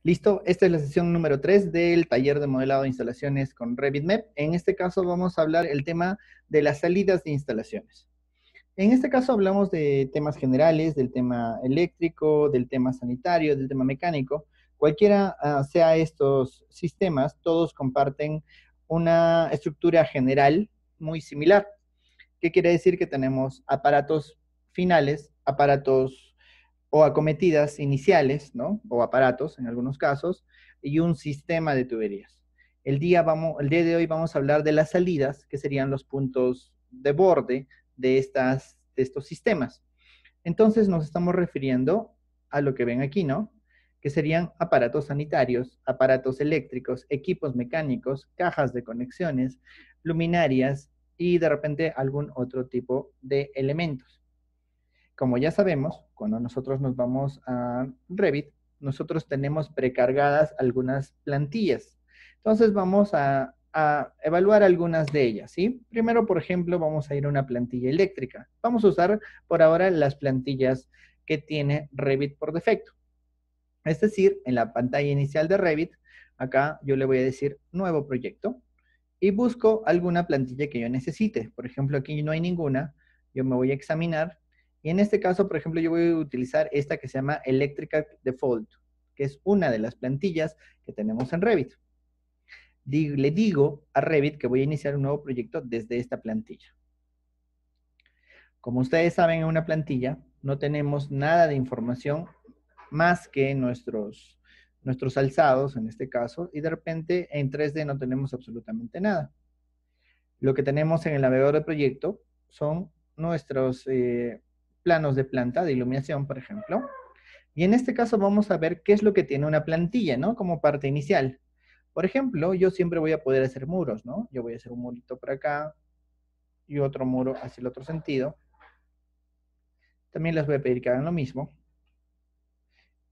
Listo, esta es la sesión número 3 del taller de modelado de instalaciones con RevitMap. En este caso vamos a hablar el tema de las salidas de instalaciones. En este caso hablamos de temas generales, del tema eléctrico, del tema sanitario, del tema mecánico. Cualquiera sea estos sistemas, todos comparten una estructura general muy similar. ¿Qué quiere decir? Que tenemos aparatos finales, aparatos o acometidas iniciales, ¿no? O aparatos en algunos casos, y un sistema de tuberías. El día de hoy vamos a hablar de las salidas, que serían los puntos de borde de estos sistemas. Entonces nos estamos refiriendo a lo que ven aquí, ¿no? Que serían aparatos sanitarios, aparatos eléctricos, equipos mecánicos, cajas de conexiones, luminarias y de repente algún otro tipo de elementos. Como ya sabemos, cuando nosotros nos vamos a Revit, nosotros tenemos precargadas algunas plantillas. Entonces vamos a evaluar algunas de ellas, ¿sí? Primero, por ejemplo, vamos a ir a una plantilla eléctrica. Vamos a usar por ahora las plantillas que tiene Revit por defecto. Es decir, en la pantalla inicial de Revit, acá yo le voy a decir nuevo proyecto y busco alguna plantilla que yo necesite. Por ejemplo, aquí no hay ninguna. Yo me voy a examinar. Y en este caso, por ejemplo, yo voy a utilizar esta que se llama Electrical Default, que es una de las plantillas que tenemos en Revit. Le digo a Revit que voy a iniciar un nuevo proyecto desde esta plantilla. Como ustedes saben, en una plantilla no tenemos nada de información más que nuestros alzados, en este caso, y de repente en 3D no tenemos absolutamente nada. Lo que tenemos en el navegador de proyecto son nuestros planos de planta de iluminación, por ejemplo. Y en este caso vamos a ver qué es lo que tiene una plantilla, ¿no? Como parte inicial. Por ejemplo, yo siempre voy a poder hacer muros, ¿no? Yo voy a hacer un murito por acá y otro muro hacia el otro sentido. También les voy a pedir que hagan lo mismo.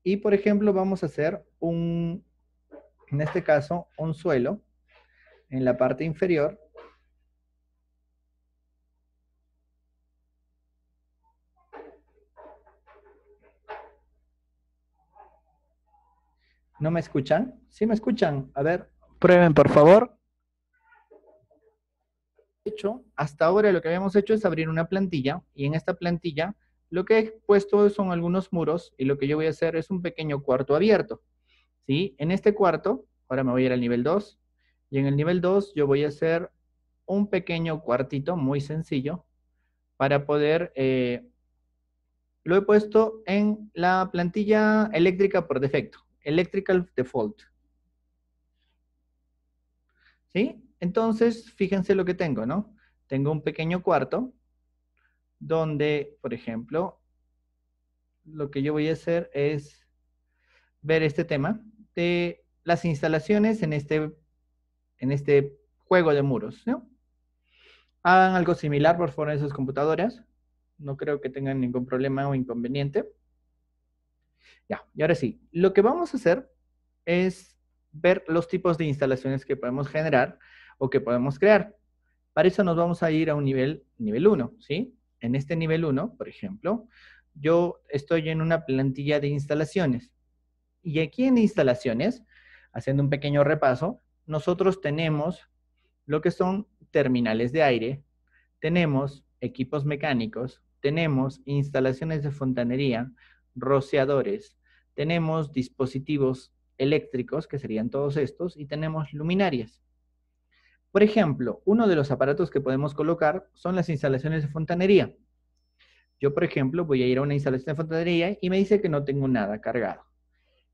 Y, por ejemplo, vamos a hacer en este caso, un suelo en la parte inferior. ¿No me escuchan? ¿Sí me escuchan? A ver, prueben, por favor. Hecho, hasta ahora lo que habíamos hecho es abrir una plantilla y en esta plantilla lo que he puesto son algunos muros y lo que yo voy a hacer es un pequeño cuarto abierto, ¿sí? En este cuarto, ahora me voy a ir al nivel 2 y en el nivel 2 yo voy a hacer un pequeño cuartito muy sencillo para poder, lo he puesto en la plantilla eléctrica por defecto, Electrical Default, ¿sí? Entonces, fíjense lo que tengo, ¿no? Tengo un pequeño cuarto donde, por ejemplo, lo que yo voy a hacer es ver este tema de las instalaciones en este juego de muros, ¿no? Hagan algo similar, por favor, en sus computadoras. No creo que tengan ningún problema o inconveniente. Ya, y ahora sí, lo que vamos a hacer es ver los tipos de instalaciones que podemos generar o que podemos crear. Para eso nos vamos a ir a un nivel 1, ¿sí? En este nivel 1, por ejemplo, yo estoy en una plantilla de instalaciones. Y aquí en instalaciones, haciendo un pequeño repaso, nosotros tenemos lo que son terminales de aire, tenemos equipos mecánicos, tenemos instalaciones de fontanería, rociadores, tenemos dispositivos eléctricos, que serían todos estos, y tenemos luminarias. Por ejemplo, uno de los aparatos que podemos colocar son las instalaciones de fontanería. Yo, por ejemplo, voy a ir a una instalación de fontanería y me dice que no tengo nada cargado.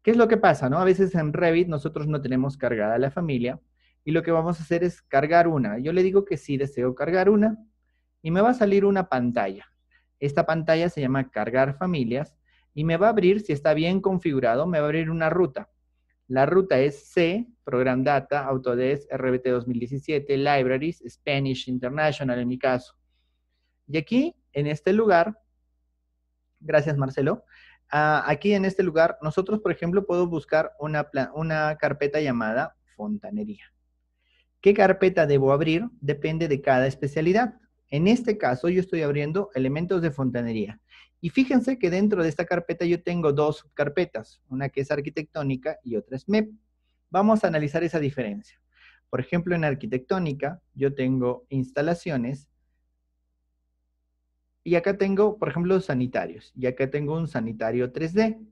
¿Qué es lo que pasa, no? A veces en Revit nosotros no tenemos cargada la familia y lo que vamos a hacer es cargar una. Yo le digo que sí deseo cargar una y me va a salir una pantalla. Esta pantalla se llama cargar familias y me va a abrir, si está bien configurado, me va a abrir una ruta. La ruta es C, Program Data, Autodesk, RBT 2017, Libraries, Spanish International en mi caso. Y aquí, en este lugar, gracias Marcelo, aquí en este lugar, nosotros, por ejemplo, podemos buscar una carpeta llamada fontanería. ¿Qué carpeta debo abrir? Depende de cada especialidad. En este caso, yo estoy abriendo elementos de fontanería. Y fíjense que dentro de esta carpeta yo tengo dos subcarpetas, una que es arquitectónica y otra es MEP. Vamos a analizar esa diferencia. Por ejemplo, en arquitectónica yo tengo instalaciones y acá tengo, por ejemplo, sanitarios. Y acá tengo un sanitario 3D.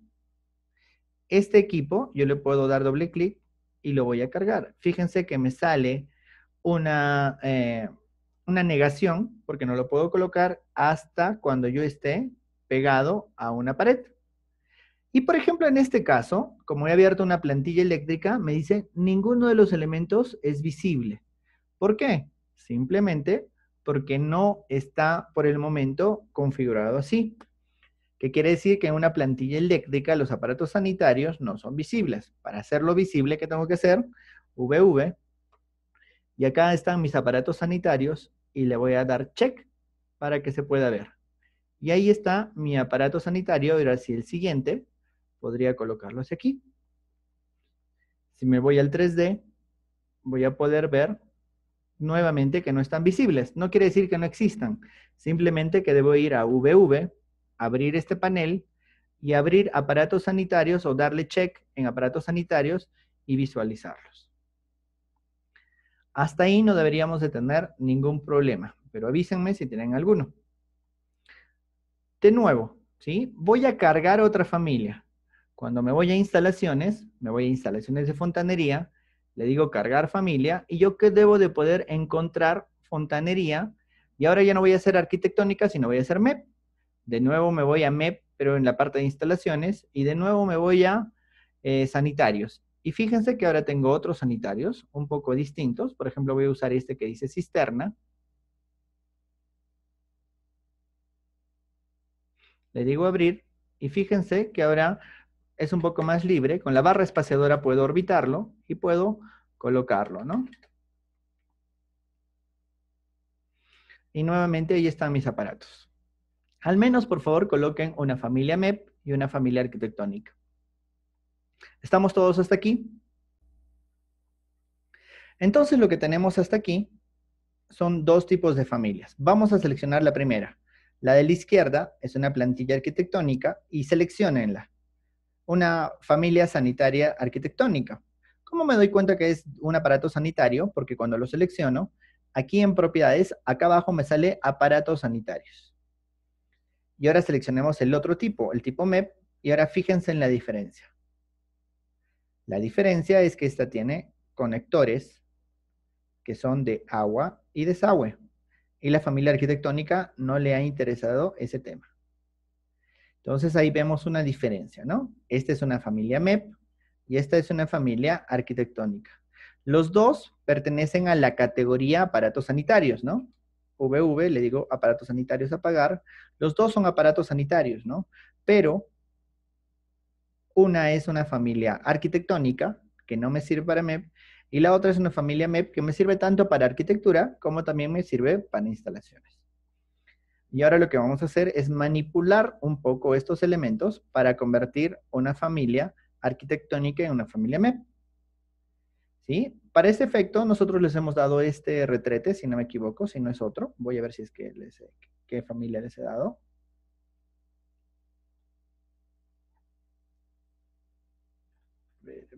Este equipo yo le puedo dar doble clic y lo voy a cargar. Fíjense que me sale una negación porque no lo puedo colocar hasta cuando yo esté pegado a una pared. Y por ejemplo, en este caso, como he abierto una plantilla eléctrica, me dice ninguno de los elementos es visible. ¿Por qué? Simplemente porque no está por el momento configurado así. ¿Qué quiere decir? Que en una plantilla eléctrica los aparatos sanitarios no son visibles. Para hacerlo visible, ¿qué tengo que hacer? VV. Y acá están mis aparatos sanitarios y le voy a dar check para que se pueda ver. Y ahí está mi aparato sanitario. Ahora si el siguiente, podría colocarlo hacia aquí. Si me voy al 3D, voy a poder ver nuevamente que no están visibles. No quiere decir que no existan. Simplemente que debo ir a VV, abrir este panel y abrir aparatos sanitarios o darle check en aparatos sanitarios y visualizarlos. Hasta ahí no deberíamos de tener ningún problema, pero avísenme si tienen alguno. De nuevo, ¿sí? Voy a cargar otra familia. Cuando me voy a instalaciones de fontanería, le digo cargar familia y yo que debo de poder encontrar fontanería y ahora ya no voy a hacer arquitectónica, sino voy a hacer MEP. De nuevo me voy a MEP, pero en la parte de instalaciones y de nuevo me voy a sanitarios. Y fíjense que ahora tengo otros sanitarios un poco distintos. Por ejemplo, voy a usar este que dice cisterna. Le digo abrir y fíjense que ahora es un poco más libre. Con la barra espaciadora puedo orbitarlo y puedo colocarlo, ¿no? Y nuevamente ahí están mis aparatos. Al menos, por favor, coloquen una familia MEP y una familia arquitectónica. ¿Estamos todos hasta aquí? Entonces lo que tenemos hasta aquí son dos tipos de familias. Vamos a seleccionar la primera. La de la izquierda es una plantilla arquitectónica y selecciónenla. Una familia sanitaria arquitectónica. ¿Cómo me doy cuenta que es un aparato sanitario? Porque cuando lo selecciono, aquí en propiedades, acá abajo me sale aparatos sanitarios. Y ahora seleccionemos el otro tipo, el tipo MEP, y ahora fíjense en la diferencia. La diferencia es que esta tiene conectores que son de agua y desagüe. Y la familia arquitectónica no le ha interesado ese tema. Entonces ahí vemos una diferencia, ¿no? Esta es una familia MEP y esta es una familia arquitectónica. Los dos pertenecen a la categoría aparatos sanitarios, ¿no? VV, le digo aparatos sanitarios a pagar. Los dos son aparatos sanitarios, ¿no? Pero una es una familia arquitectónica, que no me sirve para MEP, y la otra es una familia MEP que me sirve tanto para arquitectura como también me sirve para instalaciones. Y ahora lo que vamos a hacer es manipular un poco estos elementos para convertir una familia arquitectónica en una familia MEP. ¿Sí? Para este efecto, nosotros les hemos dado este retrete, si no me equivoco, si no es otro. Voy a ver si es que qué familia les he dado. A ver.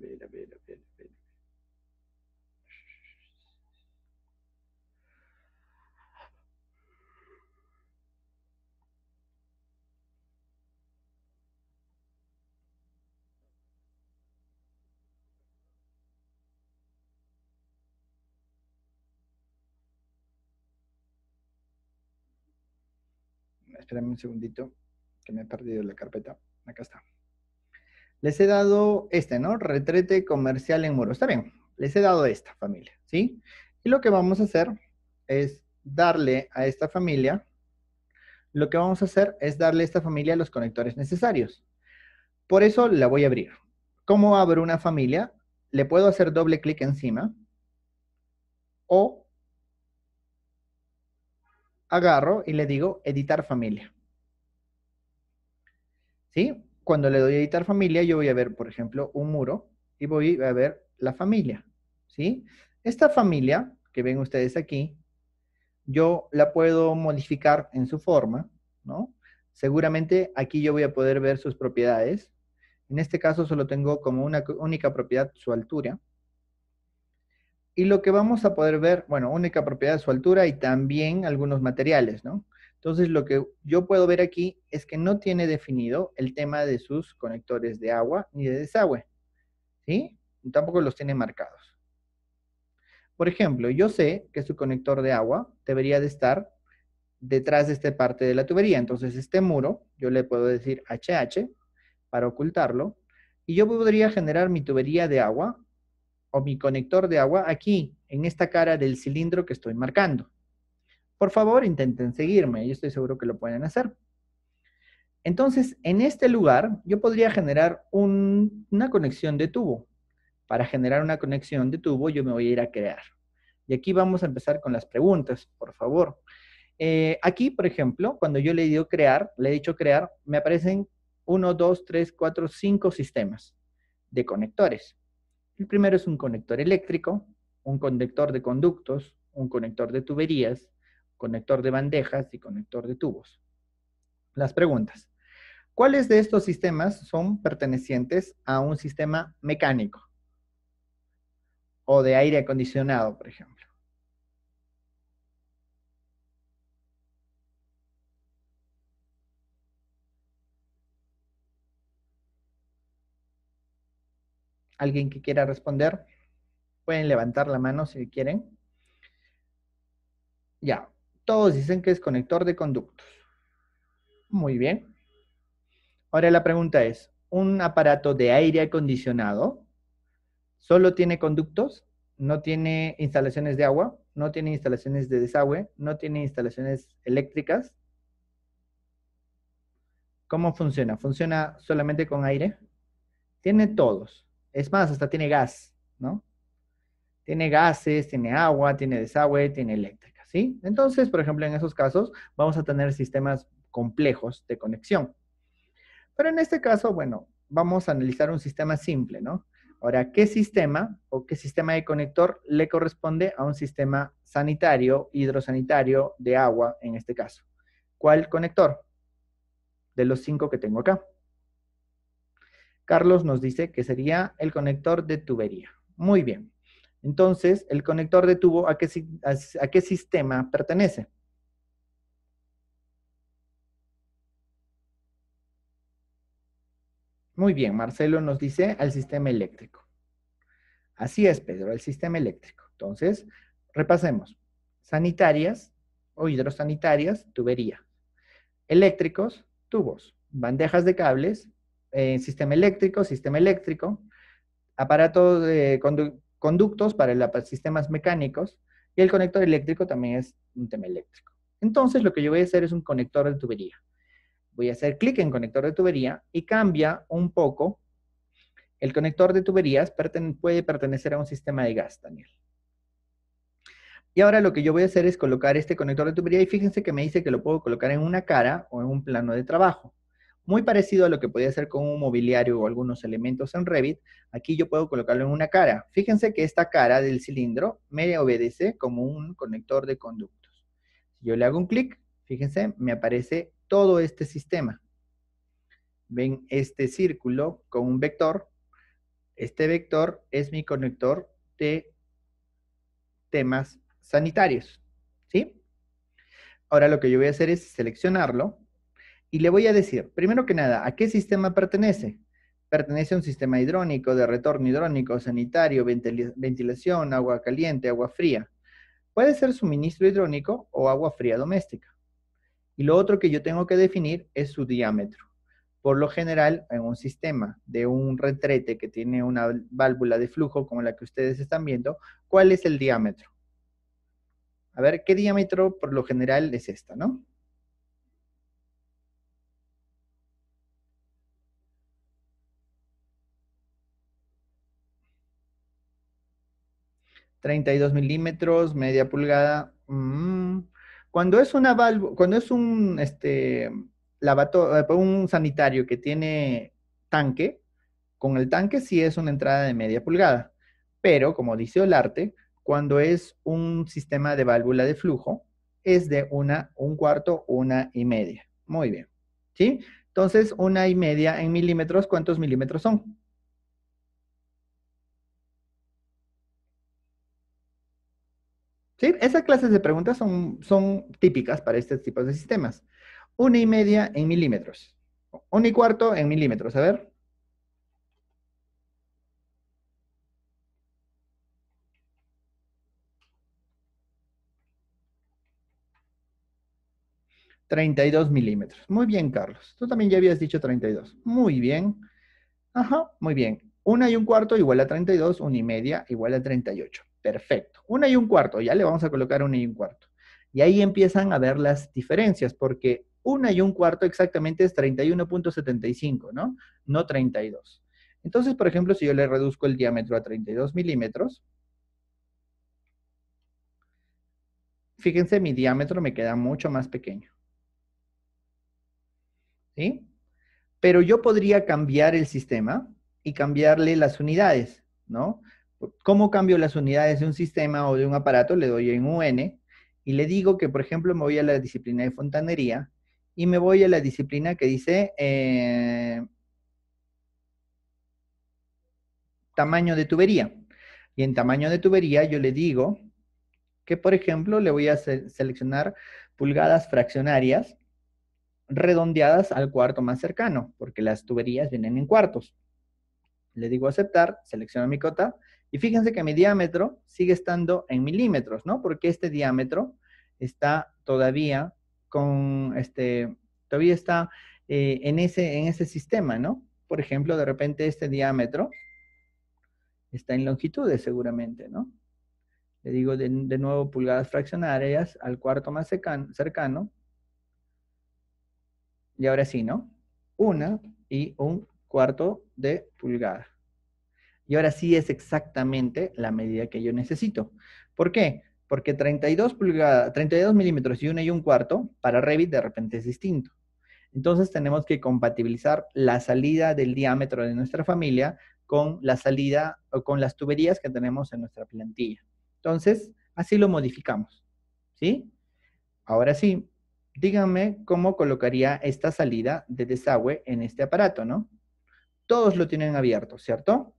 Espérame un segundito, que me he perdido la carpeta. Acá está. Les he dado este, ¿no? Retrete comercial en muro. Está bien, les he dado esta familia, ¿sí? Y lo que vamos a hacer es darle a esta familia, los conectores necesarios. Por eso la voy a abrir. ¿Cómo abro una familia? Le puedo hacer doble clic encima o agarro y le digo editar familia. ¿Sí? Cuando le doy a editar familia, yo voy a ver, por ejemplo, un muro y voy a ver la familia. ¿Sí? Esta familia que ven ustedes aquí, yo la puedo modificar en su forma, ¿no? Seguramente aquí yo voy a poder ver sus propiedades. En este caso solo tengo como una única propiedad su altura. Y lo que vamos a poder ver, bueno, única propiedad su altura y también algunos materiales, ¿no? Entonces lo que yo puedo ver aquí es que no tiene definido el tema de sus conectores de agua ni de desagüe, ¿sí? Tampoco los tiene marcados. Por ejemplo, yo sé que su conector de agua debería de estar detrás de esta parte de la tubería. Entonces este muro, yo le puedo decir HH para ocultarlo. Y yo podría generar mi tubería de agua o mi conector de agua aquí, en esta cara del cilindro que estoy marcando. Por favor, intenten seguirme, yo estoy seguro que lo pueden hacer. Entonces, en este lugar, yo podría generar una conexión de tubo. Para generar una conexión de tubo, yo me voy a ir a crear. Y aquí vamos a empezar con las preguntas, por favor. Aquí, por ejemplo, cuando yo le digo crear, le he dicho crear, me aparecen 1, 2, 3, 4, 5 sistemas de conectores. El primero es un conector eléctrico, un conector de conductos, un conector de tuberías, conector de bandejas y conector de tubos. Las preguntas. ¿Cuáles de estos sistemas son pertenecientes a un sistema mecánico o de aire acondicionado, por ejemplo? ¿Alguien que quiera responder? Pueden levantar la mano si quieren. Ya, todos dicen que es conector de conductos. Muy bien. Ahora la pregunta es, ¿un aparato de aire acondicionado solo tiene conductos? ¿No tiene instalaciones de agua? ¿No tiene instalaciones de desagüe? ¿No tiene instalaciones eléctricas? ¿Cómo funciona? ¿Funciona solamente con aire? Tiene todos. Es más, hasta tiene gas, ¿no? Tiene gases, tiene agua, tiene desagüe, tiene eléctrica, ¿sí? Entonces, por ejemplo, en esos casos vamos a tener sistemas complejos de conexión. Pero en este caso, bueno, vamos a analizar un sistema simple, ¿no? Ahora, ¿qué sistema o qué sistema de conector le corresponde a un sistema sanitario, hidrosanitario, de agua, en este caso? ¿Cuál conector? De los 5 que tengo acá. Carlos nos dice que sería el conector de tubería. Muy bien. Entonces, el conector de tubo, ¿a qué sistema pertenece? Muy bien, Marcelo nos dice al sistema eléctrico. Así es, Pedro, el sistema eléctrico. Entonces, repasemos. Sanitarias o hidrosanitarias, tubería. Eléctricos, tubos. Bandejas de cables, sistema eléctrico, aparatos de conductos para sistemas mecánicos, y el conector eléctrico también es un tema eléctrico. Entonces, lo que yo voy a hacer es un conector de tubería. Voy a hacer clic en conector de tubería y cambia un poco. El conector de tuberías puede pertenecer a un sistema de gas, Daniel. Y ahora lo que yo voy a hacer es colocar este conector de tubería y fíjense que me dice que lo puedo colocar en una cara o en un plano de trabajo. Muy parecido a lo que podía hacer con un mobiliario o algunos elementos en Revit, aquí yo puedo colocarlo en una cara. Fíjense que esta cara del cilindro me obedece como un conector de conductos. Si yo le hago un clic, fíjense, me aparece todo este sistema. Ven este círculo con un vector. Este vector es mi conector de temas sanitarios, ¿sí? Ahora lo que yo voy a hacer es seleccionarlo y le voy a decir, primero que nada, ¿a qué sistema pertenece? Pertenece a un sistema hidrónico, de retorno hidrónico, sanitario, ventilación, agua caliente, agua fría. Puede ser suministro hidrónico o agua fría doméstica. Y lo otro que yo tengo que definir es su diámetro. Por lo general, en un sistema de un retrete que tiene una válvula de flujo como la que ustedes están viendo, ¿cuál es el diámetro? A ver, ¿qué diámetro por lo general es esta, no? 32 milímetros, media pulgada. Cuando es una válvula, cuando es un, un sanitario que tiene tanque, con el tanque sí es una entrada de media pulgada. Pero, como dice Olarte, cuando es un sistema de válvula de flujo, es de un cuarto, 1,5. Muy bien. ¿Sí? Entonces, 1,5 en milímetros, ¿cuántos milímetros son? ¿Sí? Esas clases de preguntas son típicas para este tipo de sistemas. 1,5 en milímetros. 1,25 en milímetros, a ver. 32 milímetros. Muy bien, Carlos. Tú también ya habías dicho 32. Muy bien. Ajá, muy bien. 1,25 igual a 32, 1,5 igual a 38. Perfecto. 1,25, ya le vamos a colocar 1,25. Y ahí empiezan a ver las diferencias, porque 1,25 exactamente es 31,75, ¿no? No 32. Entonces, por ejemplo, si yo le reduzco el diámetro a 32 milímetros, fíjense, mi diámetro me queda mucho más pequeño. ¿Sí? Pero yo podría cambiar el sistema y cambiarle las unidades, ¿no? ¿Cómo cambio las unidades de un sistema o de un aparato? Le doy en UN y le digo que, por ejemplo, me voy a la disciplina de fontanería y me voy a la disciplina que dice tamaño de tubería. Y en tamaño de tubería yo le digo que, por ejemplo, le voy a seleccionar pulgadas fraccionarias redondeadas al cuarto más cercano, porque las tuberías vienen en cuartos. Le digo aceptar, selecciono mi cota y fíjense que mi diámetro sigue estando en milímetros, ¿no? Porque este diámetro está todavía todavía está en ese sistema, ¿no? Por ejemplo, de repente este diámetro está en longitudes seguramente, ¿no? Le digo de nuevo pulgadas fraccionarias al cuarto más cercano y ahora sí, ¿no? 1,25 de pulgada. Y ahora sí es exactamente la medida que yo necesito. ¿Por qué? Porque 32 pulgadas, 32 milímetros y 1,25 para Revit de repente es distinto. Entonces tenemos que compatibilizar la salida del diámetro de nuestra familia con la salida o con las tuberías que tenemos en nuestra plantilla. Entonces, así lo modificamos. ¿Sí? Ahora sí, díganme cómo colocaría esta salida de desagüe en este aparato, ¿no? Todos lo tienen abierto, ¿cierto?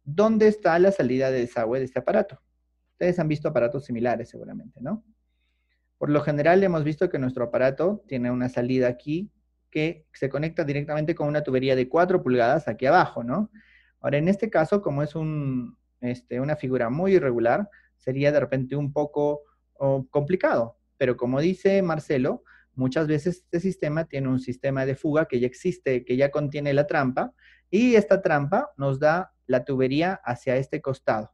¿Dónde está la salida de desagüe de este aparato? Ustedes han visto aparatos similares seguramente, ¿no? Por lo general hemos visto que nuestro aparato tiene una salida aquí que se conecta directamente con una tubería de 4 pulgadas aquí abajo, ¿no? Ahora, en este caso, como es una figura muy irregular, sería de repente un poco complicado. Pero como dice Marcelo, muchas veces este sistema tiene un sistema de fuga que ya existe, que ya contiene la trampa, y esta trampa nos da la tubería hacia este costado.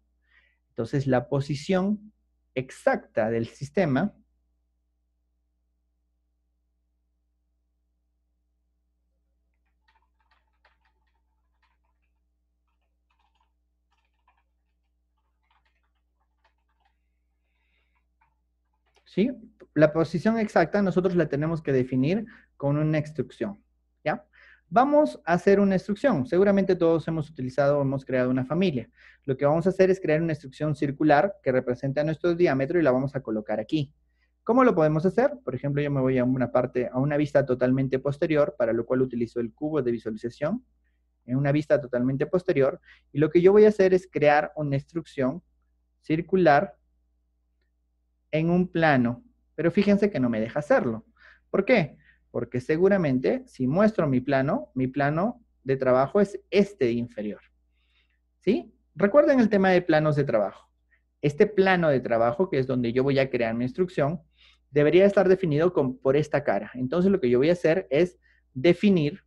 Entonces, la posición exacta del sistema. ¿Sí? La posición exacta nosotros la tenemos que definir con una instrucción, ¿ya? Vamos a hacer una instrucción. Seguramente todos hemos utilizado o hemos creado una familia. Lo que vamos a hacer es crear una instrucción circular que represente a nuestro diámetro y la vamos a colocar aquí. ¿Cómo lo podemos hacer? Por ejemplo, yo me voy a una vista totalmente posterior, para lo cual utilizo el cubo de visualización, en una vista totalmente posterior, y lo que yo voy a hacer es crear una instrucción circular en un plano, pero fíjense que no me deja hacerlo. ¿Por qué? Porque seguramente si muestro mi plano de trabajo es este inferior. ¿Sí? Recuerden el tema de planos de trabajo. Este plano de trabajo, que es donde yo voy a crear mi instrucción, debería estar definido por esta cara. Entonces lo que yo voy a hacer es definir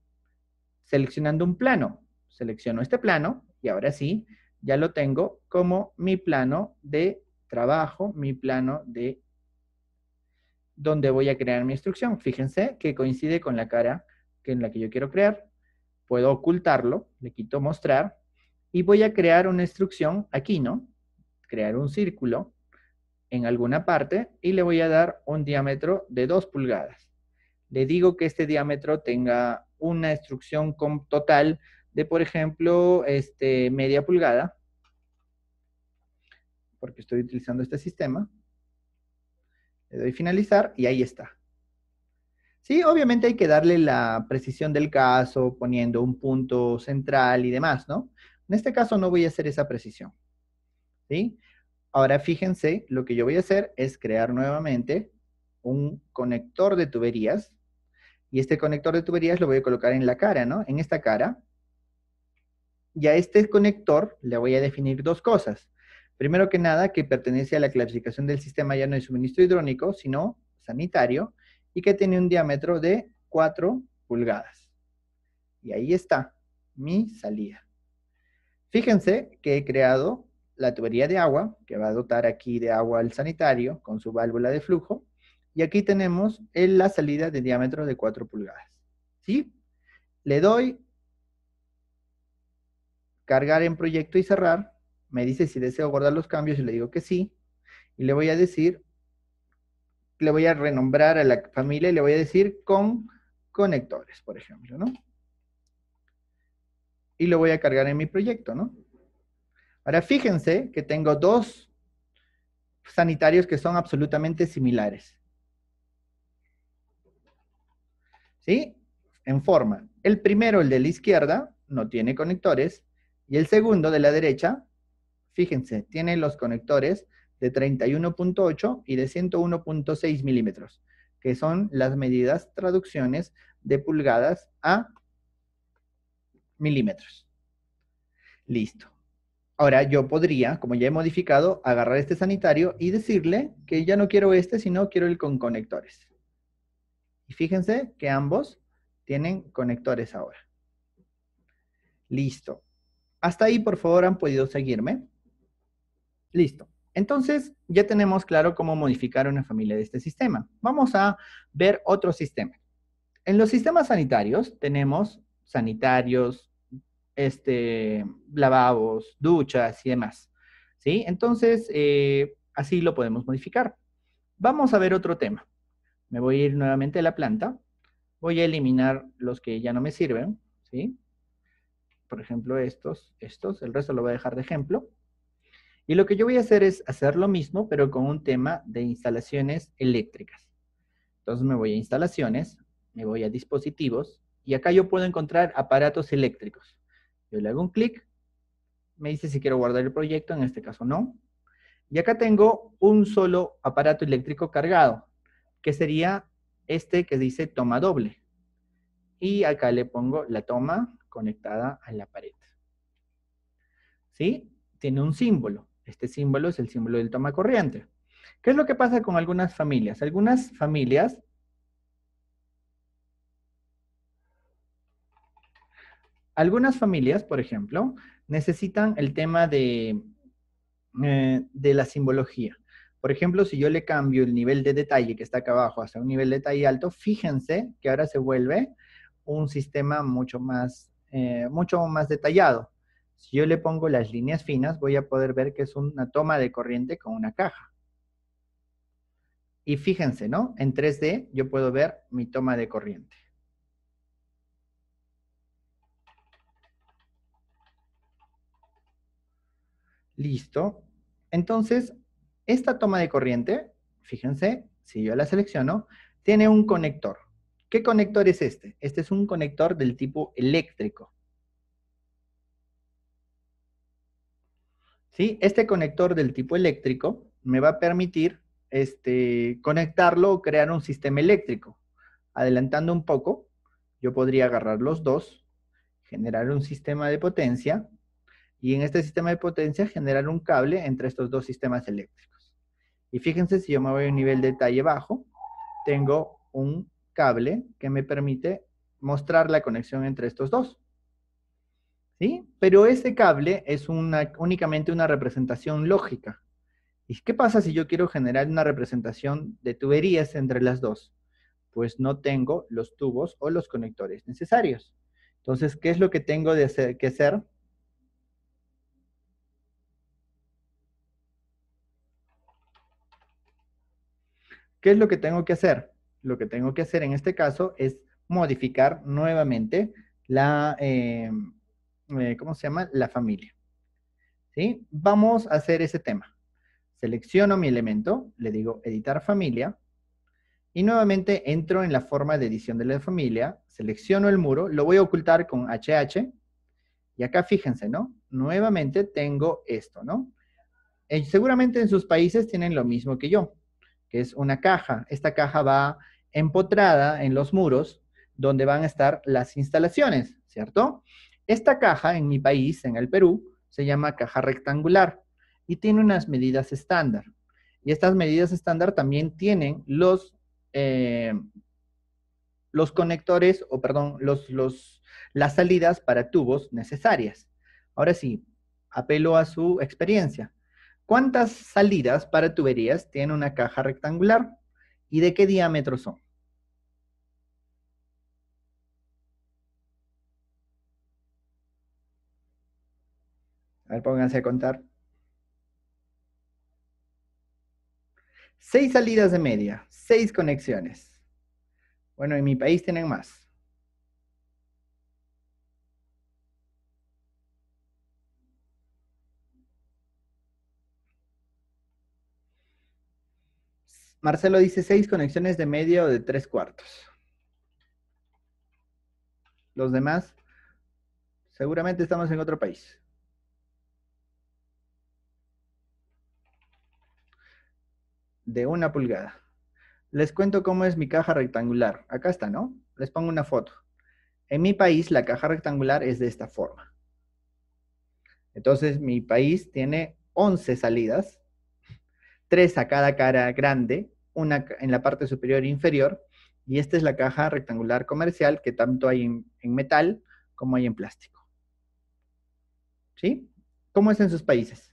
seleccionando un plano. Selecciono este plano y ahora sí, ya lo tengo como mi plano de trabajo, mi plano de donde voy a crear mi instrucción. Fíjense que coincide con la cara en la que yo quiero crear. Puedo ocultarlo, le quito mostrar y voy a crear una instrucción aquí, ¿no? Crear un círculo en alguna parte y le voy a dar un diámetro de 2 pulgadas. Le digo que este diámetro tenga una instrucción total de, por ejemplo, media pulgada, porque estoy utilizando este sistema. Le doy finalizar y ahí está. Sí, obviamente hay que darle la precisión del caso, poniendo un punto central y demás, ¿no? En este caso no voy a hacer esa precisión, ¿sí? Ahora fíjense, lo que yo voy a hacer es crear nuevamente un conector de tuberías, y este conector de tuberías lo voy a colocar en la cara, ¿no? En esta cara. Y a este conector le voy a definir dos cosas. Primero que nada, que pertenece a la clasificación del sistema ya no de suministro hidráulico, sino sanitario, y que tiene un diámetro de 4 pulgadas. Y ahí está mi salida. Fíjense que he creado la tubería de agua, que va a dotar aquí de agua al sanitario con su válvula de flujo, y aquí tenemos la salida de diámetro de 4 pulgadas. ¿Sí? Le doy cargar en proyecto y cerrar, me dice si deseo guardar los cambios y le digo que sí, y le voy a decir, le voy a renombrar a la familia y le voy a decir con conectores, por ejemplo, ¿no? Y lo voy a cargar en mi proyecto, ¿no? Ahora fíjense que tengo dos sanitarios que son absolutamente similares. ¿Sí? En forma. El primero, el de la izquierda, no tiene conectores, y el segundo, de la derecha, fíjense, tiene los conectores de 31.8 y de 101.6 milímetros, que son las medidas, traducciones de pulgadas a milímetros. Listo. Ahora yo podría, como ya he modificado, agarrar este sanitario y decirle que ya no quiero este, sino quiero el con conectores. Y fíjense que ambos tienen conectores ahora. Listo. Hasta ahí, por favor, han podido seguirme. Listo. Entonces, ya tenemos claro cómo modificar una familia de este sistema. Vamos a ver otro sistema. En los sistemas sanitarios tenemos sanitarios, lavabos, duchas y demás. ¿Sí? Entonces, así lo podemos modificar. Vamos a ver otro tema. Me voy a ir nuevamente a la planta. Voy a eliminar los que ya no me sirven. ¿Sí? Por ejemplo, estos, el resto lo voy a dejar de ejemplo. Y lo que yo voy a hacer es hacer lo mismo, pero con un tema de instalaciones eléctricas. Entonces me voy a instalaciones, me voy a dispositivos, y acá yo puedo encontrar aparatos eléctricos. Yo le hago un clic, me dice si quiero guardar el proyecto, en este caso no. Y acá tengo un solo aparato eléctrico cargado, que sería este que dice toma doble. Y acá le pongo la toma conectada a la pared. ¿Sí? Tiene un símbolo. Este símbolo es el símbolo del toma corriente. ¿Qué es lo que pasa con algunas familias? Algunas familias, por ejemplo, necesitan el tema de la simbología. Por ejemplo, si yo le cambio el nivel de detalle que está acá abajo hasta un nivel de detalle alto, fíjense que ahora se vuelve un sistema mucho más detallado. Si yo le pongo las líneas finas, voy a poder ver que es una toma de corriente con una caja. Y fíjense, ¿no? En 3D yo puedo ver mi toma de corriente. Listo. Entonces, esta toma de corriente, fíjense, si yo la selecciono, tiene un conector. ¿Qué conector es este? Este es un conector del tipo eléctrico. ¿Sí? Este conector del tipo eléctrico me va a permitir conectarlo o crear un sistema eléctrico. Adelantando un poco, yo podría agarrar los dos, generar un sistema de potencia, y en este sistema de potencia generar un cable entre estos dos sistemas eléctricos. Y fíjense, si yo me voy a un nivel de detalle bajo, tengo un cable que me permite mostrar la conexión entre estos dos. ¿Sí? Pero ese cable es únicamente una representación lógica. ¿Y qué pasa si yo quiero generar una representación de tuberías entre las dos? Pues no tengo los tubos o los conectores necesarios. Entonces, ¿qué es lo que tengo que hacer? ¿Qué es lo que tengo que hacer? Lo que tengo que hacer en este caso es modificar nuevamente ¿cómo se llama? La familia. ¿Sí? Vamos a hacer ese tema. Selecciono mi elemento, le digo editar familia, Y nuevamente entro en la forma de edición de la familia, selecciono el muro, lo voy a ocultar con HH, y acá fíjense, ¿no? Nuevamente tengo esto, ¿no? Seguramente en sus países tienen lo mismo que yo, que es una caja. Esta caja va empotrada en los muros donde van a estar las instalaciones, ¿cierto? Esta caja en mi país, en el Perú, se llama caja rectangular y tiene unas medidas estándar. Y estas medidas estándar también tienen los conectores, o perdón, las salidas para tubos necesarias. Ahora sí, apelo a su experiencia. ¿Cuántas salidas para tuberías tiene una caja rectangular? ¿Y de qué diámetro son? A ver, pónganse a contar. 6 salidas de media, 6 conexiones. Bueno, en mi país tienen más. Marcelo dice 6 conexiones de media o de 3 cuartos. Los demás, seguramente estamos en otro país. De 1 pulgada. Les cuento cómo es mi caja rectangular. Acá está, ¿no? Les pongo una foto. En mi país, la caja rectangular es de esta forma. Entonces, mi país tiene 11 salidas, 3 a cada cara grande, una en la parte superior e inferior, y esta es la caja rectangular comercial que tanto hay en metal como hay en plástico. ¿Sí? ¿Cómo es en sus países?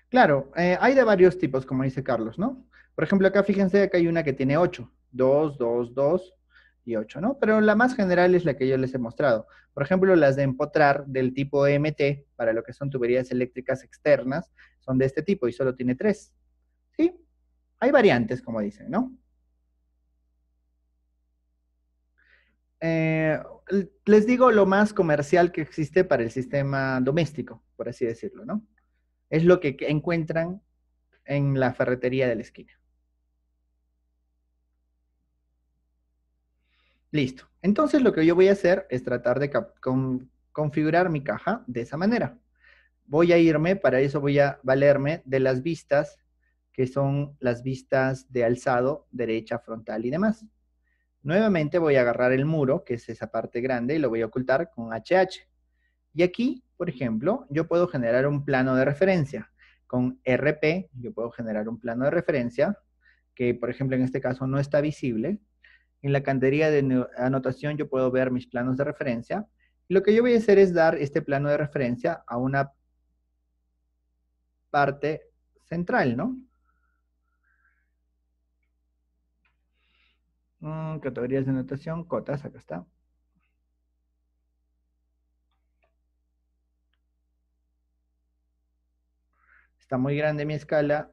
Claro, hay de varios tipos, como dice Carlos, ¿no? Por ejemplo, acá fíjense, acá hay una que tiene 8, 2, 2, 2 y 8, ¿no? Pero la más general es la que yo les he mostrado. Por ejemplo, las de empotrar del tipo MT, para lo que son tuberías eléctricas externas, son de este tipo y solo tiene 3. ¿Sí? Hay variantes, como dicen, ¿no? Eh, Les digo lo más comercial que existe para el sistema doméstico, por así decirlo, ¿no? Es lo que encuentran en la ferretería de la esquina. Listo. Entonces lo que yo voy a hacer es tratar de configurar mi caja de esa manera. Voy a irme, para eso voy a valerme de las vistas, que son las vistas de alzado, derecha, frontal y demás. Nuevamente voy a agarrar el muro, que es esa parte grande, y lo voy a ocultar con HH. Y aquí, por ejemplo, yo puedo generar un plano de referencia. Con RP, yo puedo generar un plano de referencia, que por ejemplo en este caso no está visible. En la cantería de anotación yo puedo ver mis planos de referencia. Y lo que yo voy a hacer es dar este plano de referencia a una parte central, ¿no? Categorías de anotación, cotas, acá está. Está muy grande mi escala,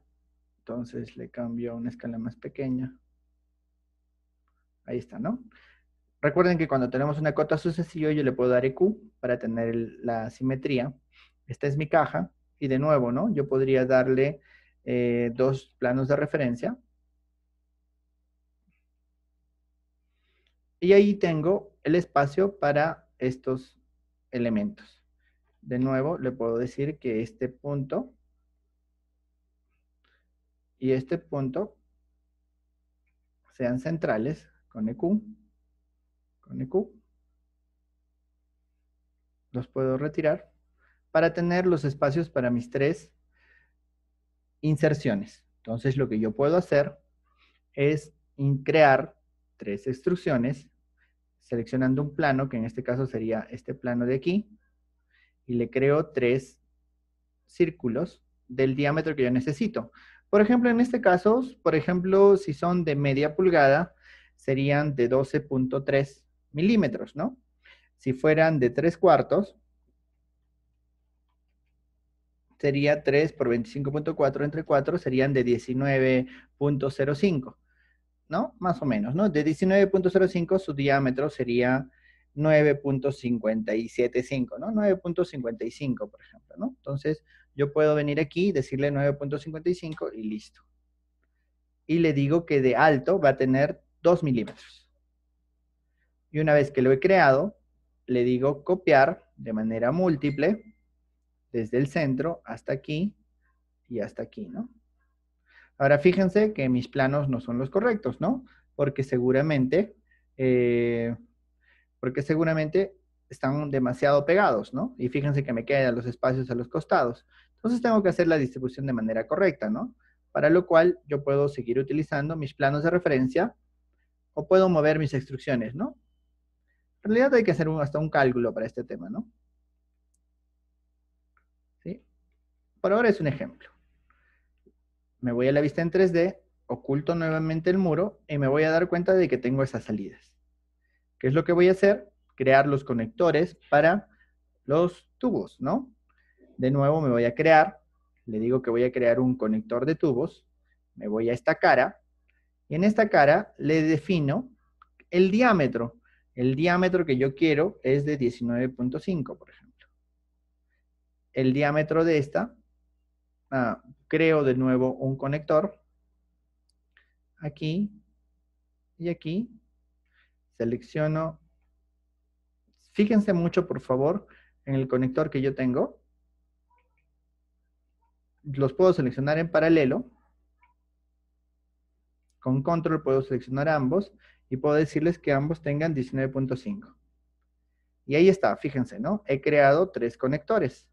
entonces le cambio a una escala más pequeña. Ahí está, ¿no? Recuerden que cuando tenemos una cota sucesiva yo le puedo dar EQ para tener la simetría. Esta es mi caja y de nuevo, ¿no? Yo podría darle 2 planos de referencia. Y ahí tengo el espacio para estos elementos. De nuevo, le puedo decir que este punto y este punto sean centrales con EQ. Con EQ. Los puedo retirar para tener los espacios para mis 3 inserciones. Entonces, lo que yo puedo hacer es crear 3 extrusiones, seleccionando un plano, que en este caso sería este plano de aquí, y le creo 3 círculos del diámetro que yo necesito. Por ejemplo, en este caso, por ejemplo, si son de media pulgada, serían de 12.3 milímetros, ¿no? Si fueran de 3 cuartos, sería 3 por 25.4 entre 4 serían de 19.05, ¿no? Más o menos, ¿no? De 19.05 su diámetro sería 9.575, ¿no? 9.55, por ejemplo, ¿no? Entonces, yo puedo venir aquí, decirle 9.55 y listo. Y le digo que de alto va a tener 2 milímetros. Y una vez que lo he creado, le digo copiar de manera múltiple desde el centro hasta aquí y hasta aquí, ¿no? Ahora fíjense que mis planos no son los correctos, ¿no? Porque seguramente, eh, porque seguramente están demasiado pegados, ¿no? Y fíjense que me quedan los espacios a los costados. Entonces tengo que hacer la distribución de manera correcta, ¿no? Para lo cual yo puedo seguir utilizando mis planos de referencia o puedo mover mis extrusiones, ¿no? En realidad hay que hacer hasta un cálculo para este tema, ¿no? ¿Sí? Por ahora es un ejemplo. Me voy a la vista en 3D, oculto nuevamente el muro y me voy a dar cuenta de que tengo esas salidas. ¿Qué es lo que voy a hacer? Crear los conectores para los tubos, ¿no? De nuevo me voy a crear, le digo que voy a crear un conector de tubos, me voy a esta cara, y en esta cara le defino el diámetro. El diámetro que yo quiero es de 19.5, por ejemplo. El diámetro de esta, creo de nuevo un conector, aquí y aquí, selecciono, fíjense mucho por favor en el conector que yo tengo, los puedo seleccionar en paralelo, con control puedo seleccionar ambos y puedo decirles que ambos tengan 19.5. Y ahí está, fíjense, ¿no? He creado 3 conectores.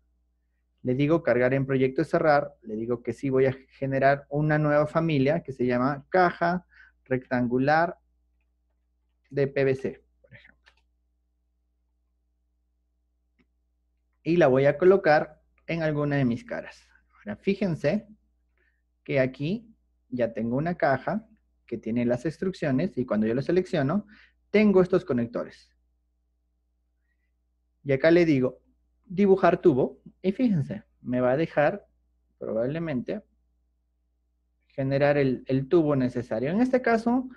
Le digo cargar en proyecto y cerrar, le digo que sí voy a generar una nueva familia que se llama caja rectangular de PVC, por ejemplo. Y la voy a colocar en alguna de mis caras. Ahora, fíjense que aquí ya tengo una caja que tiene las instrucciones y cuando yo lo selecciono, tengo estos conectores. Y acá le digo, dibujar tubo, y fíjense, me va a dejar probablemente generar el tubo necesario. En este caso,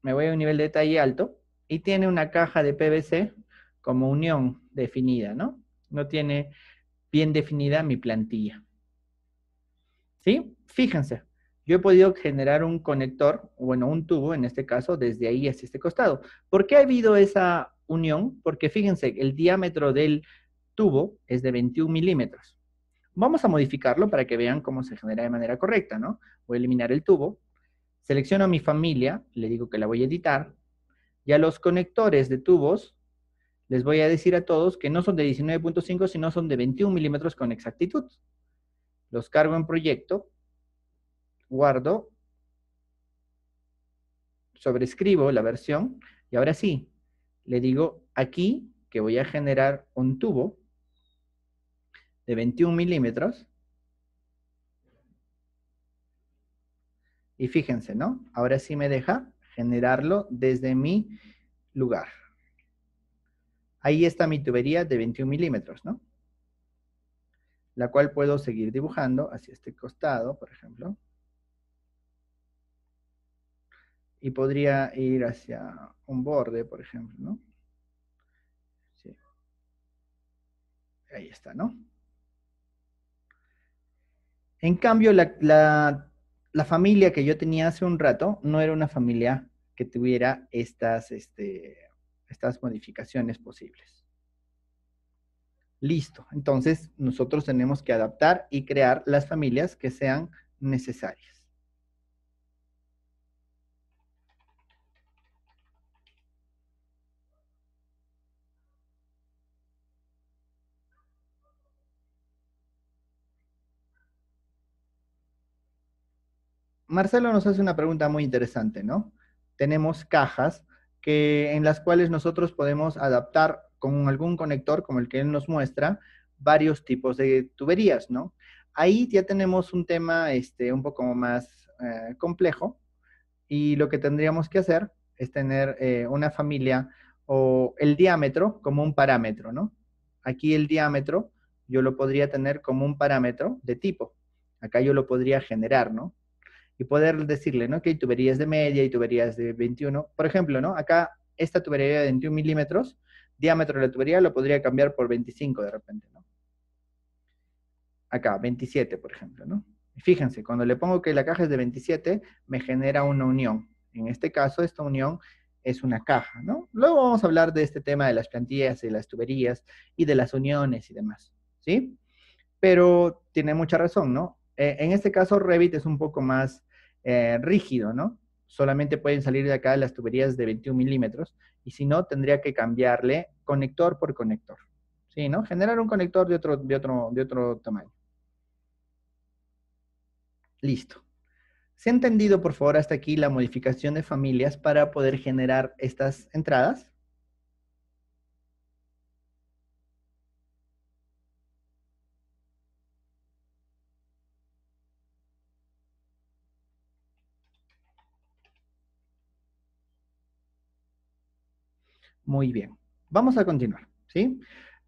me voy a un nivel de detalle alto y tiene una caja de PVC como unión definida, ¿no? No tiene bien definida mi plantilla. ¿Sí? Fíjense, yo he podido generar un conector, bueno, un tubo en este caso, desde ahí hacia este costado. ¿Por qué ha habido esa unión? Porque fíjense, el diámetro del tubo es de 21 milímetros. Vamos a modificarlo para que vean cómo se genera de manera correcta, ¿no? Voy a eliminar el tubo, selecciono mi familia, le digo que la voy a editar, y a los conectores de tubos les voy a decir a todos que no son de 19.5, sino son de 21 milímetros con exactitud. Los cargo en proyecto, guardo, sobrescribo la versión, y ahora sí, le digo aquí que voy a generar un tubo de 21 milímetros. Y fíjense, ¿no? Ahora sí me deja generarlo desde mi lugar. Ahí está mi tubería de 21 milímetros, ¿no? La cual puedo seguir dibujando hacia este costado, por ejemplo. Y podría ir hacia un borde, por ejemplo, ¿no? Sí. Ahí está, ¿no? En cambio, la familia que yo tenía hace un rato no era una familia que tuviera estas modificaciones posibles. Listo. Entonces, nosotros tenemos que adaptar y crear las familias que sean necesarias. Marcelo nos hace una pregunta muy interesante, ¿no? Tenemos cajas en las cuales nosotros podemos adaptar con algún conector, como el que él nos muestra, varios tipos de tuberías, ¿no? Ahí ya tenemos un tema un poco más complejo y lo que tendríamos que hacer es tener una familia o el diámetro como un parámetro, ¿no? Aquí el diámetro yo lo podría tener como un parámetro de tipo. Acá yo lo podría generar, ¿no? Y poder decirle, ¿no? Que hay tuberías de media y tuberías de 21. Por ejemplo, ¿no? Acá esta tubería de 21 milímetros, diámetro de la tubería lo podría cambiar por 25 de repente, ¿no? Acá, 27, por ejemplo, ¿no? Fíjense, cuando le pongo que la caja es de 27, me genera una unión. En este caso, esta unión es una caja, ¿no? Luego vamos a hablar de este tema de las plantillas, de las tuberías y de las uniones y demás, ¿sí? Pero tiene mucha razón, ¿no? En este caso, Revit es un poco más rígido, ¿no? Solamente pueden salir de acá las tuberías de 21 milímetros y si no, tendría que cambiarle conector por conector, ¿sí? ¿No? Generar un conector de otro tamaño. Listo. ¿Se ha entendido, por favor, hasta aquí la modificación de familias para poder generar estas entradas? Muy bien. Vamos a continuar, ¿sí?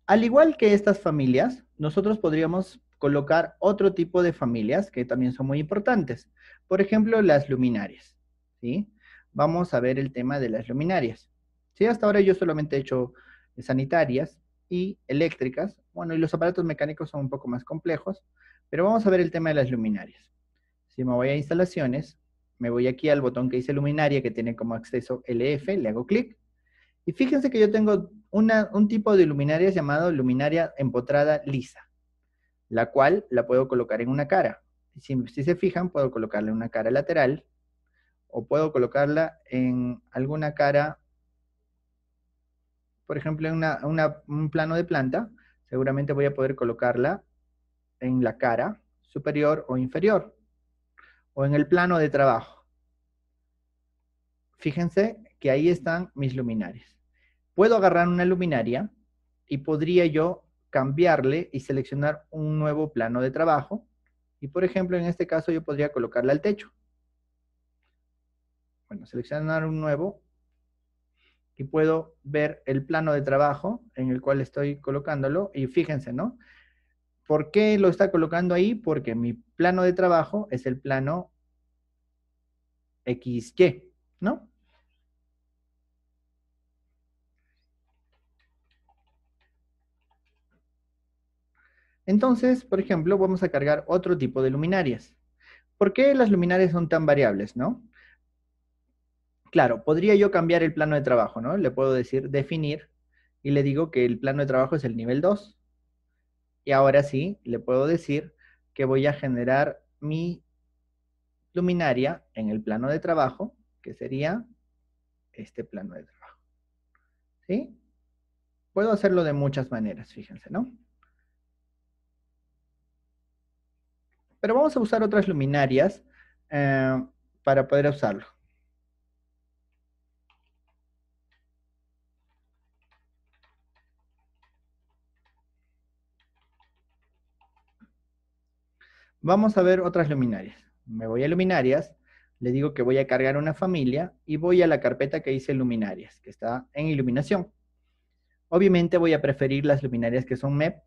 Al igual que estas familias, nosotros podríamos colocar otro tipo de familias que también son muy importantes. Por ejemplo, las luminarias, ¿sí? Vamos a ver el tema de las luminarias. Sí, hasta ahora yo solamente he hecho sanitarias y eléctricas. Bueno, y los aparatos mecánicos son un poco más complejos, pero vamos a ver el tema de las luminarias. Si me voy a instalaciones, me voy aquí al botón que dice luminaria, que tiene como acceso LF, le hago clic. Y fíjense que yo tengo un tipo de luminaria llamado luminaria empotrada lisa, la cual la puedo colocar en una cara. Si se fijan, puedo colocarla en una cara lateral o puedo colocarla en alguna cara, por ejemplo, en un plano de planta. Seguramente voy a poder colocarla en la cara superior o inferior o en el plano de trabajo. Fíjense que ahí están mis luminarias. Puedo agarrar una luminaria y podría yo cambiarle y seleccionar un nuevo plano de trabajo. Y por ejemplo, en este caso yo podría colocarla al techo. Bueno, seleccionar un nuevo y puedo ver el plano de trabajo en el cual estoy colocándolo. Y fíjense, ¿no? ¿Por qué lo está colocando ahí? Porque mi plano de trabajo es el plano XY, ¿no? Entonces, por ejemplo, vamos a cargar otro tipo de luminarias. ¿Por qué las luminarias son tan variables, no? Claro, podría yo cambiar el plano de trabajo, ¿no? Le puedo decir definir y le digo que el plano de trabajo es el nivel 2. Y ahora sí, le puedo decir que voy a generar mi luminaria en el plano de trabajo, que sería este plano de trabajo. ¿Sí? Puedo hacerlo de muchas maneras, fíjense, ¿no? Pero vamos a usar otras luminarias para poder usarlo. Vamos a ver otras luminarias. Me voy a luminarias, le digo que voy a cargar una familia y voy a la carpeta que dice luminarias, que está en iluminación. Obviamente voy a preferir las luminarias que son MEP.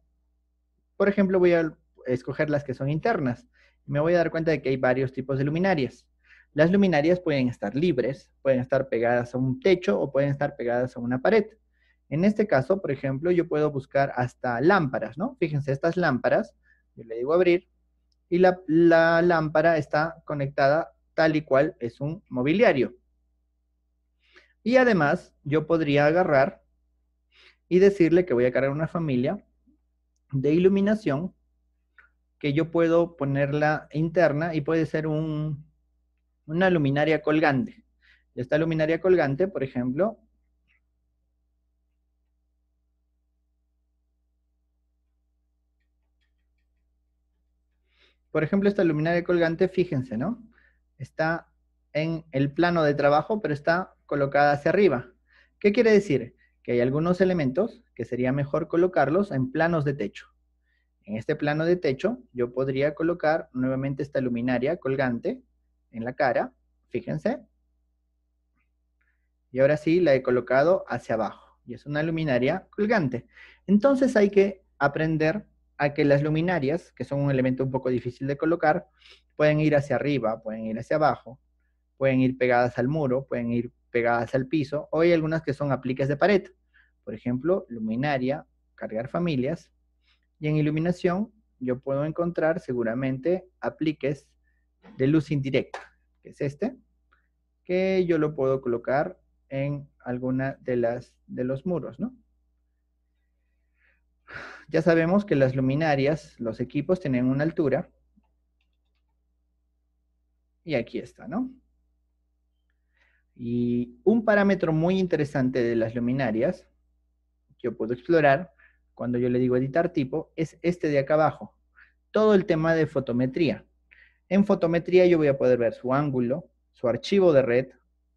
Por ejemplo, voy a escoger las que son internas. Me voy a dar cuenta de que hay varios tipos de luminarias. Las luminarias pueden estar libres, pueden estar pegadas a un techo o pueden estar pegadas a una pared. En este caso, por ejemplo, yo puedo buscar hasta lámparas, ¿no? Fíjense, estas lámparas, yo le digo abrir, y la lámpara está conectada tal y cual es un mobiliario. Y además, yo podría agarrar y decirle que voy a cargar una familia de iluminación que yo puedo ponerla interna y puede ser una luminaria colgante. Esta luminaria colgante, por ejemplo, esta luminaria colgante, fíjense, ¿no? Está en el plano de trabajo, pero está colocada hacia arriba. ¿Qué quiere decir? Que hay algunos elementos que sería mejor colocarlos en planos de techo. En este plano de techo, yo podría colocar nuevamente esta luminaria colgante en la cara, fíjense, y ahora sí la he colocado hacia abajo, y es una luminaria colgante. Entonces hay que aprender a que las luminarias, que son un elemento un poco difícil de colocar, pueden ir hacia arriba, pueden ir hacia abajo, pueden ir pegadas al muro, pueden ir pegadas al piso, o hay algunas que son apliques de pared. Por ejemplo, luminaria, cargar familias, y en iluminación yo puedo encontrar seguramente apliques de luz indirecta, que es este, que yo lo puedo colocar en alguna de los muros, ¿no? Ya sabemos que las luminarias, los equipos tienen una altura, y aquí está, ¿no? Y un parámetro muy interesante de las luminarias, que yo puedo explorar cuando yo le digo editar tipo, es este de acá abajo, todo el tema de fotometría. En fotometría yo voy a poder ver su ángulo, su archivo de red,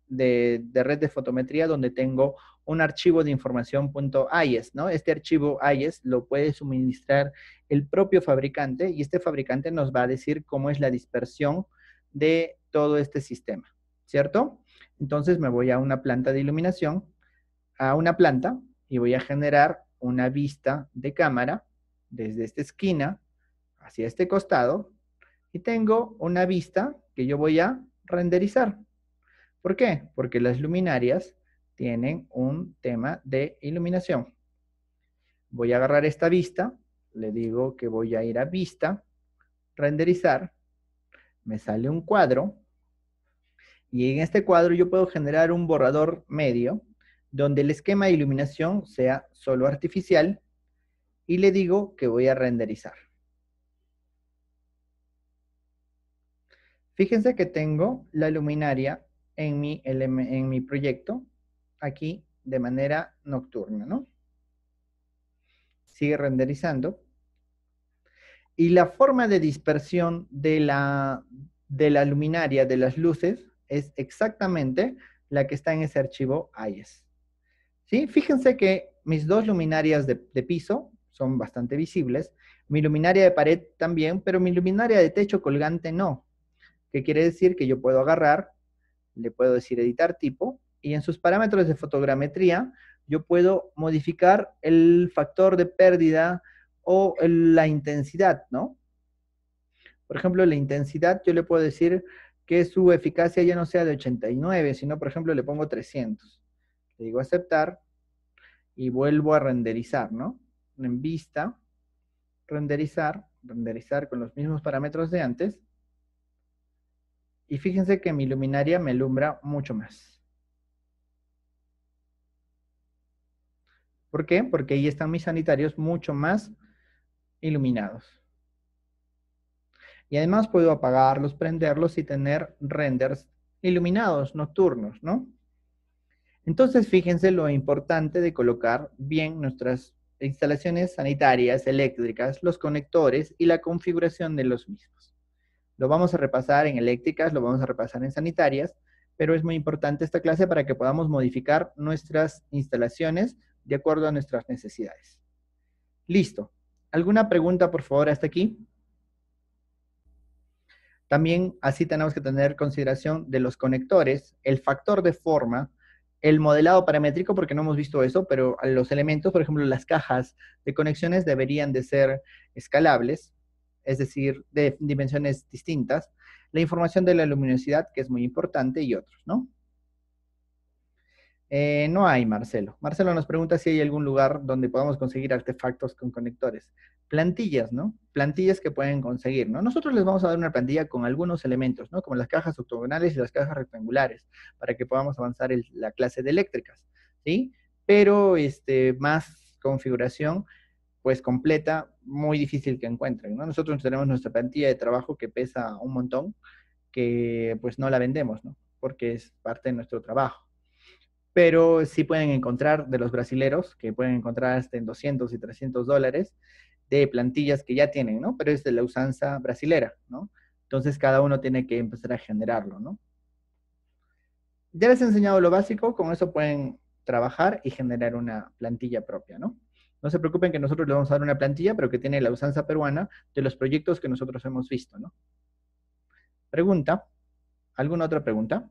de red de fotometría, donde tengo un archivo de información .ies, ¿no? Este archivo IES lo puede suministrar el propio fabricante, y este fabricante nos va a decir cómo es la dispersión de todo este sistema, ¿cierto? Entonces me voy a una planta de iluminación, a una planta, y voy a generar una vista de cámara desde esta esquina hacia este costado, y tengo una vista que yo voy a renderizar. ¿Por qué? Porque las luminarias tienen un tema de iluminación. Voy a agarrar esta vista, le digo que voy a ir a vista, renderizar, me sale un cuadro, y en este cuadro yo puedo generar un borrador medio, donde el esquema de iluminación sea solo artificial, y le digo que voy a renderizar. Fíjense que tengo la luminaria en mi proyecto aquí de manera nocturna, ¿no? Sigue renderizando. Y la forma de dispersión de la luminaria, de las luces, es exactamente la que está en ese archivo IES. ¿Sí? Fíjense que mis dos luminarias de piso son bastante visibles, mi luminaria de pared también, pero mi luminaria de techo colgante no. ¿Qué quiere decir? Que yo puedo agarrar, le puedo decir editar tipo, y en sus parámetros de fotogrametría yo puedo modificar el factor de pérdida o la intensidad, ¿no? Por ejemplo, la intensidad yo le puedo decir que su eficacia ya no sea de 89, sino, por ejemplo, le pongo 300. Le digo aceptar y vuelvo a renderizar, ¿no? En vista, renderizar, renderizar con los mismos parámetros de antes. Y fíjense que mi luminaria me alumbra mucho más. ¿Por qué? Porque ahí están mis sanitarios mucho más iluminados. Y además puedo apagarlos, prenderlos y tener renders iluminados, nocturnos, ¿no? Entonces fíjense lo importante de colocar bien nuestras instalaciones sanitarias, eléctricas, los conectores y la configuración de los mismos. Lo vamos a repasar en eléctricas, lo vamos a repasar en sanitarias, pero es muy importante esta clase para que podamos modificar nuestras instalaciones de acuerdo a nuestras necesidades. Listo. ¿Alguna pregunta, por favor, hasta aquí? También así tenemos que tener consideración de los conectores, el factor de forma, el modelado paramétrico, porque no hemos visto eso, pero los elementos, por ejemplo, las cajas de conexiones deberían de ser escalables, es decir, de dimensiones distintas, la información de la luminosidad, que es muy importante, y otros, ¿no? No hay, Marcelo. Marcelo nos pregunta si hay algún lugar donde podamos conseguir artefactos con conectores. Plantillas, ¿no? Plantillas que pueden conseguir, ¿no? Nosotros les vamos a dar una plantilla con algunos elementos, ¿no? Como las cajas octogonales y las cajas rectangulares, para que podamos avanzar la clase de eléctricas, ¿sí? Pero más configuración, pues completa, muy difícil que encuentren, ¿no? Nosotros tenemos nuestra plantilla de trabajo que pesa un montón, que pues no la vendemos, ¿no? Porque es parte de nuestro trabajo, pero sí pueden encontrar de los brasileros, que pueden encontrar hasta en 200 y 300 dólares, de plantillas que ya tienen, ¿no? Pero es de la usanza brasilera, ¿no? Entonces cada uno tiene que empezar a generarlo, ¿no? Ya les he enseñado lo básico, con eso pueden trabajar y generar una plantilla propia, ¿no? No se preocupen que nosotros les vamos a dar una plantilla, pero que tiene la usanza peruana de los proyectos que nosotros hemos visto, ¿no? Pregunta. ¿Alguna otra pregunta?